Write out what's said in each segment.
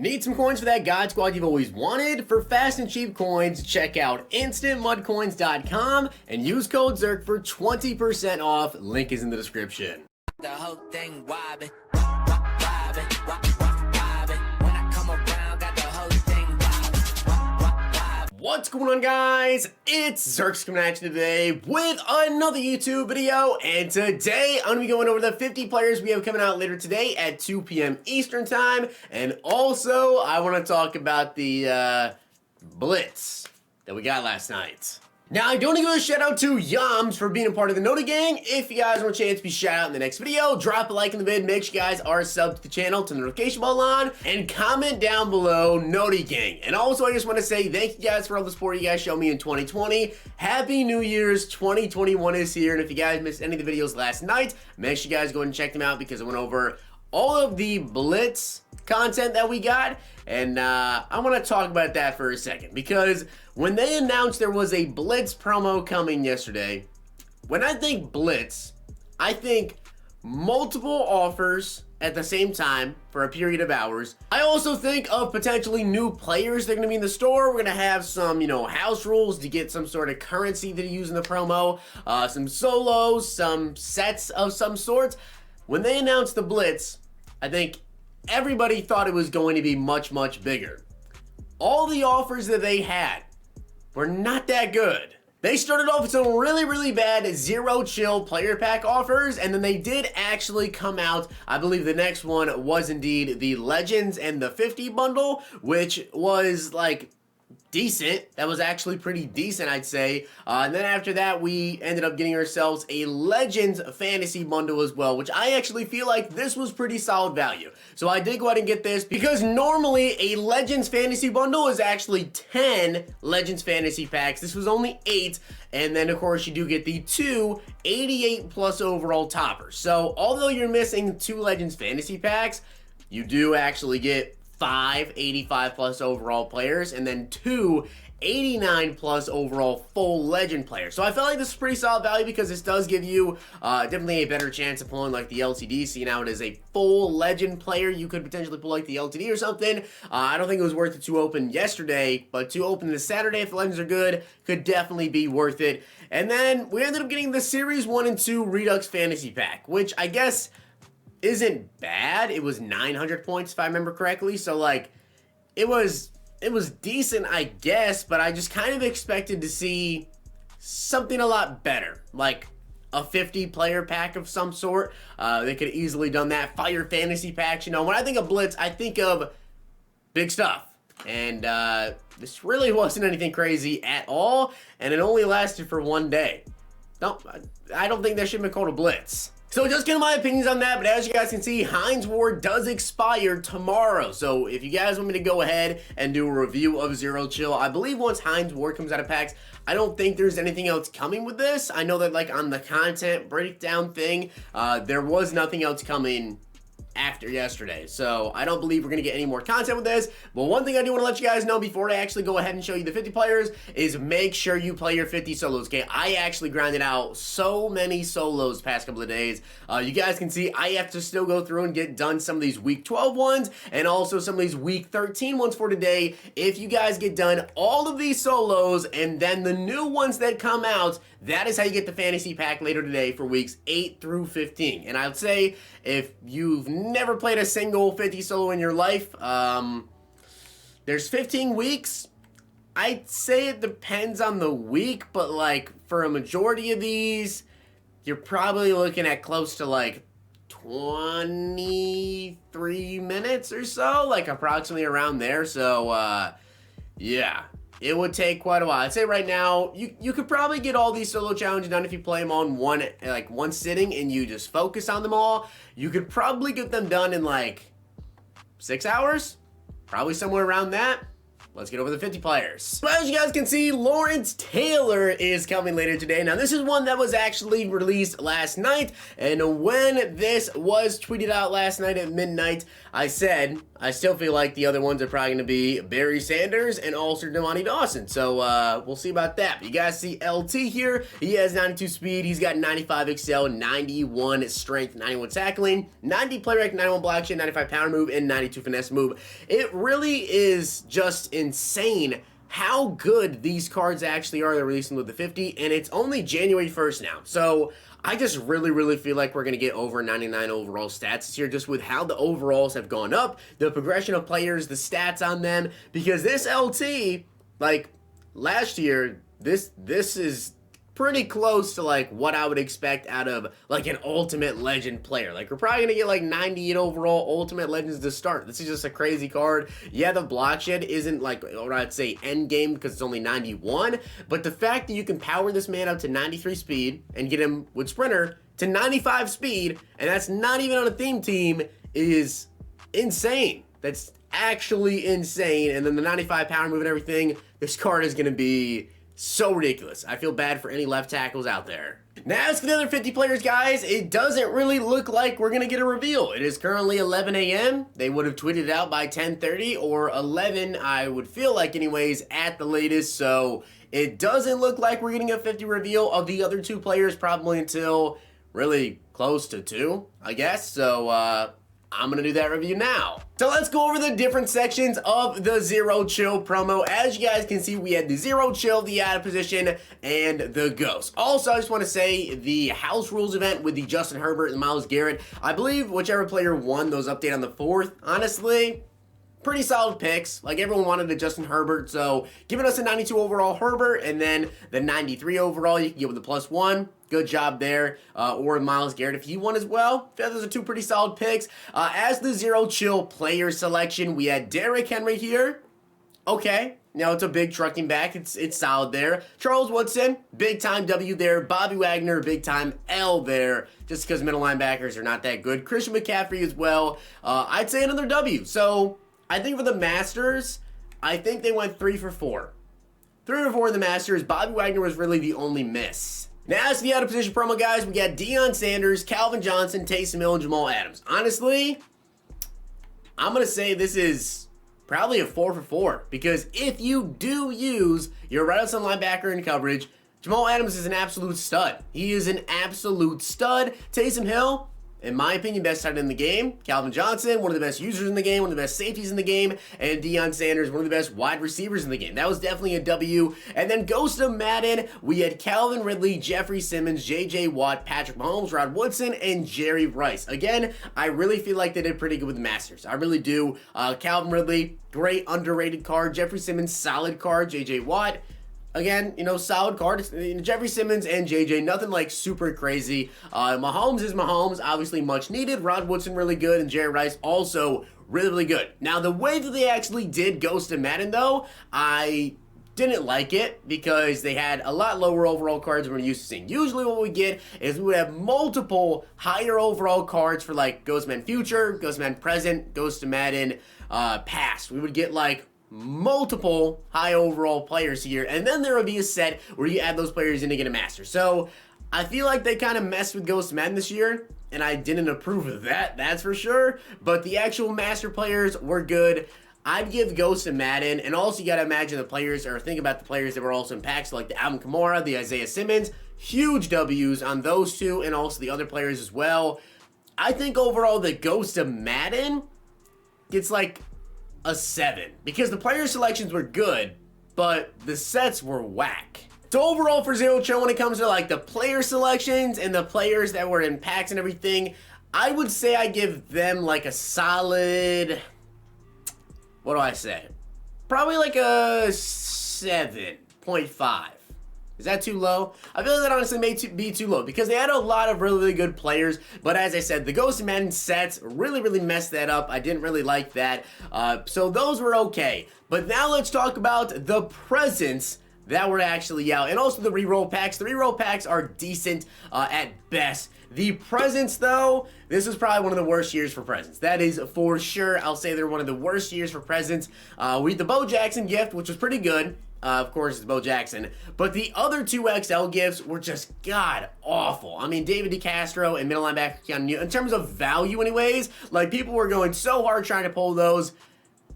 Need some coins for that God Squad you've always wanted? For fast and cheap coins, check out instantmudcoins.com and use code ZERK for 20% off. Link is in the description. The whole thing wobbin', wobbin'. When I come around, got the whole thing wobbin'. What's going on, guys? It's Zirksee coming at you today with another YouTube video, and today I'm going to be going over the 50 players we have coming out later today at 2 p.m. Eastern Time, and also I want to talk about the Blitz that we got last night. Now, I do want to give a shout out to Yams for being a part of the Noti Gang. If you guys want a chance to be shout out in the next video, drop a like in the vid, make sure you guys are subbed to the channel, turn the notification bell on, and comment down below Noti Gang. And also, I just want to say thank you guys for all the support you guys showed me in 2020. Happy New Year's, 2021 is here, and if you guys missed any of the videos last night, make sure you guys go ahead and check them out because I went over all of the Blitz content that we got, and I want to talk about that for a second, because when they announced there was a Blitz promo coming yesterday, when I think Blitz, I think multiple offers at the same time for a period of hours. I also think of potentially new players that are going to be in the store. We're going to have some, house rules to get some sort of currency to use in the promo, some solos, some sets of some sorts. When they announced the Blitz, I think everybody thought it was going to be much, much bigger. All the offers that they had were not that good. They started off with some really, really bad zero chill player pack offers, and then they did actually come out. I believe the next one was indeed the Legends and the 50 bundle, which was like decent. That was actually pretty decent, I'd say. And then after that, we ended up getting ourselves a Legends fantasy bundle as well, which I actually feel like this was pretty solid value. So I did go ahead and get this because normally a Legends fantasy bundle is actually 10 Legends fantasy packs. This was only 8. And then, of course, you do get the 2 88 plus overall toppers. So although you're missing 2 Legends fantasy packs, you do actually get 5 85 plus overall players and then 2 89 plus overall full legend players. So I felt like this is pretty solid value because this does give you definitely a better chance of pulling like the LTD. See, now it is a full legend player. You could potentially pull like the LTD or something. I don't think it was worth it to open yesterday, but to open this Saturday if the legends are good could definitely be worth it. And then we ended up getting the Series 1 and 2 Redux Fantasy Pack, which I guess isn't bad. It was 900 points if I remember correctly, so like it was decent, I guess, but I just kind of expected to see something a lot better, like a 50 player pack of some sort. They could have easily done that. Fire fantasy packs, when I think of Blitz, I think of big stuff, and this really wasn't anything crazy at all, and it only lasted for one day. No, I don't think that should have been called a Blitz. So just getting my opinions on that, but as you guys can see, Heinz Ward does expire tomorrow. So if you guys want me to go ahead and do a review of Zero Chill, I believe once Heinz Ward comes out of packs, I don't think there's anything else coming with this. I know that like on the content breakdown thing, there was nothing else coming after yesterday, so I don't believe we're gonna get any more content with this. But one thing I do want to let you guys know before I actually go ahead and show you the 50 players is make sure you play your 50 solos. Okay, I actually grinded out so many solos past couple of days. You guys can see I have to still go through and get done some of these week 12 ones and also some of these week 13 ones for today. If you guys get done all of these solos and then the new ones that come out, that is how you get the fantasy pack later today for weeks 8 through 15. And I would say if you've never played a single 50 solo in your life, there's 15 weeks. I'd say it depends on the week, but like for a majority of these, you're probably looking at close to like 23 minutes or so, like approximately around there. So yeah, it would take quite a while. I'd say right now, you could probably get all these solo challenges done if you play them on one sitting and you just focus on them all. You could probably get them done in like 6 hours, probably somewhere around that. let's get over the 50 players. So as you guys can see, Lawrence Taylor is coming later today. Now, this is one that was actually released last night, and when this was tweeted out last night at midnight, I said, I still feel like the other ones are probably going to be Barry Sanders and also Devontae Dawson. So, we'll see about that. But you guys see LT here. He has 92 speed. He's got 95 excel, 91 strength, 91 tackling, 90 play rec, 91 block shot, 95 power move, and 92 finesse move. It really is just insane how good these cards actually are. They're releasing with the 50, and it's only January 1st now. So I just really feel like we're going to get over 99 overall stats this year, just with how the overalls have gone up, the progression of players, the stats on them, because this LT, like last year, this is pretty close to like what I would expect out of like an ultimate legend player. Like we're probably gonna get like 98 overall ultimate legends to start. This is just a crazy card. Yeah, the block shed isn't like what I'd say end game because it's only 91, but the fact that you can power this man up to 93 speed and get him with sprinter to 95 speed, and that's not even on a theme team, is insane. That's actually insane. And then the 95 power move and everything, this card is gonna be so ridiculous. I feel bad for any left tackles out there. Now, as for the other 50 players, guys, it doesn't really look like we're going to get a reveal. It is currently 11 a.m. They would have tweeted it out by 10:30 or 11, I would feel like anyways, at the latest. So it doesn't look like we're getting a 50 reveal of the other two players probably until really close to 2, I guess. So, I'm going to do that review now. So let's go over the different sections of the Zero Chill promo. As you guys can see, we had the Zero Chill, the out of position, and the Ghost. Also, I just want to say the House Rules event with the Justin Herbert and Myles Garrett, I believe whichever player won those update on the 4th, honestly, pretty solid picks. Like everyone wanted the Justin Herbert, so giving us a 92 overall Herbert and then the 93 overall, you can get with the +1. Good job there. Or Myles Garrett if he won as well. Those are two pretty solid picks. As the Zero Chill player selection, we had Derrick Henry here. Okay. Now it's a big trucking back. It's solid there. Charles Woodson, big time W there. Bobby Wagner, big time L there. Just because middle linebackers are not that good. Christian McCaffrey as well. I'd say another W. So I think for the Masters, I think they went 3 for 4. 3 for 4 in the Masters. Bobby Wagner was really the only miss. Now, as for the out of position promo, guys, we got Deion Sanders, Calvin Johnson, Taysom Hill, and Jamal Adams. Honestly, I'm going to say this is probably a 4 for 4 because if you do use your right outside linebacker in coverage, Jamal Adams is an absolute stud. He is an absolute stud. Taysom Hill, in my opinion, best tight end in the game. Calvin Johnson, one of the best users in the game, one of the best safeties in the game. And Deion Sanders, one of the best wide receivers in the game. That was definitely a W. And then Ghost of Madden, we had Calvin Ridley, Jeffrey Simmons, J.J. Watt, Patrick Mahomes, Rod Woodson, and Jerry Rice. Again, I really feel like they did pretty good with the Masters. I really do. Calvin Ridley, great underrated card. Jeffrey Simmons, solid card. J.J. Watt, again, you know, solid card. Jeffrey Simmons and JJ, nothing like super crazy. Mahomes is Mahomes, obviously much needed. Rod Woodson really good, and Jerry Rice also really good. Now, the way that they actually did Ghost of Madden, though, I didn't like it because they had a lot lower overall cards than we're used to seeing. Usually what we get is we would have multiple higher overall cards for like Ghost of Madden Future, Ghost of Madden Present, Ghost of Madden Past. We would get like multiple high overall players here, and then there would be a set where you add those players in to get a master. So I feel like they kind of messed with Ghost of Madden this year, and I didn't approve of that, that's for sure. But the actual master players were good. I'd give Ghost of Madden, and also you gotta imagine the players, or think about the players that were also in packs, like the Alvin Kamara, the Isaiah Simmons. Huge W's on those two, and also the other players as well. I think overall the Ghost of Madden gets like a 7 because the player selections were good, but the sets were whack. So overall for Zero Chill, when it comes to like the player selections and the players that were in packs and everything, I would say I give them like a solid, what do I say? Probably like a 7.5. Is that too low? I feel like that honestly may be too low because they had a lot of really good players, but as I said, the Ghost of Madden sets really messed that up. I didn't really like that. So those were okay. But now let's talk about the presents that were actually out. And also the reroll packs. The reroll packs are decent at best. The presents, though, this was probably one of the worst years for presents. That is for sure. I'll say they're one of the worst years for presents. We had the Bo Jackson gift, which was pretty good. Of course, it's Bo Jackson. But the other 2XL gifts were just god-awful. I mean, David DeCastro and middle linebacker Keanu Newton, in terms of value anyways, like, people were going so hard trying to pull those,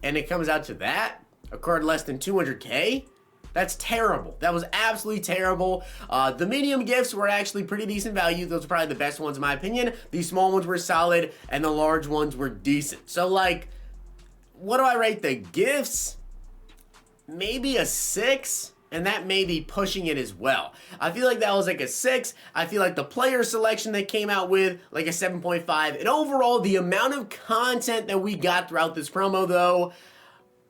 and it comes out to that? A card less than 200K? That's terrible. That was absolutely terrible. The medium gifts were actually pretty decent value. Those are probably the best ones in my opinion. The small ones were solid, and the large ones were decent. So, like, what do I rate the gifts? Maybe a 6, and that may be pushing it as well. I feel like that was like a 6. I feel like the player selection they came out with, like a 7.5. And overall, the amount of content that we got throughout this promo, though,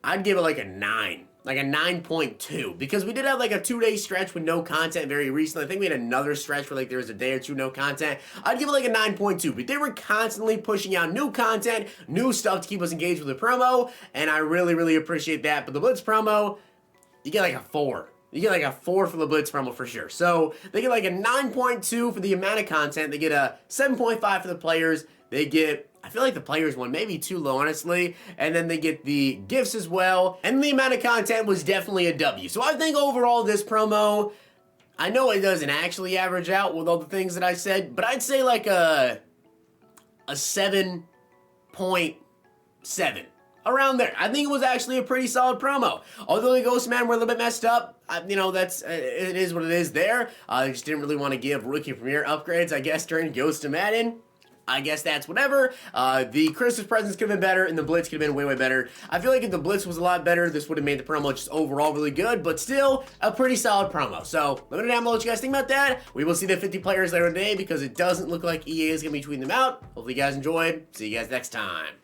I'd give it like a 9. Like a 9.2, because we did have like a 2-day stretch with no content very recently. I think we had another stretch where like there was a day or two no content. I'd give it like a 9.2, but they were constantly pushing out new content, new stuff to keep us engaged with the promo, and I really, really appreciate that. But the Blitz promo, you get like a 4. You get like a 4 for the Blitz promo for sure. So they get like a 9.2 for the amount of content. They get a 7.5 for the players. They get, I feel like the players one maybe too low, honestly. And then they get the gifts as well. And the amount of content was definitely a W. So I think overall this promo, I know it doesn't actually average out with all the things that I said, but I'd say like a 7.7. Around there. I think it was actually a pretty solid promo. Although the Ghost Man were a little bit messed up, you know, that's it is what it is there. They just didn't really want to give Rookie Premier upgrades, I guess, during Ghost of Madden. I guess that's whatever. The Christmas presents could have been better, and the Blitz could have been way, way better. I feel like if the Blitz was a lot better, this would have made the promo just overall really good, but still a pretty solid promo. So let me know down below what you guys think about that. We will see the 50 players later today because it doesn't look like EA is going to be tweeting them out. Hopefully you guys enjoyed. See you guys next time.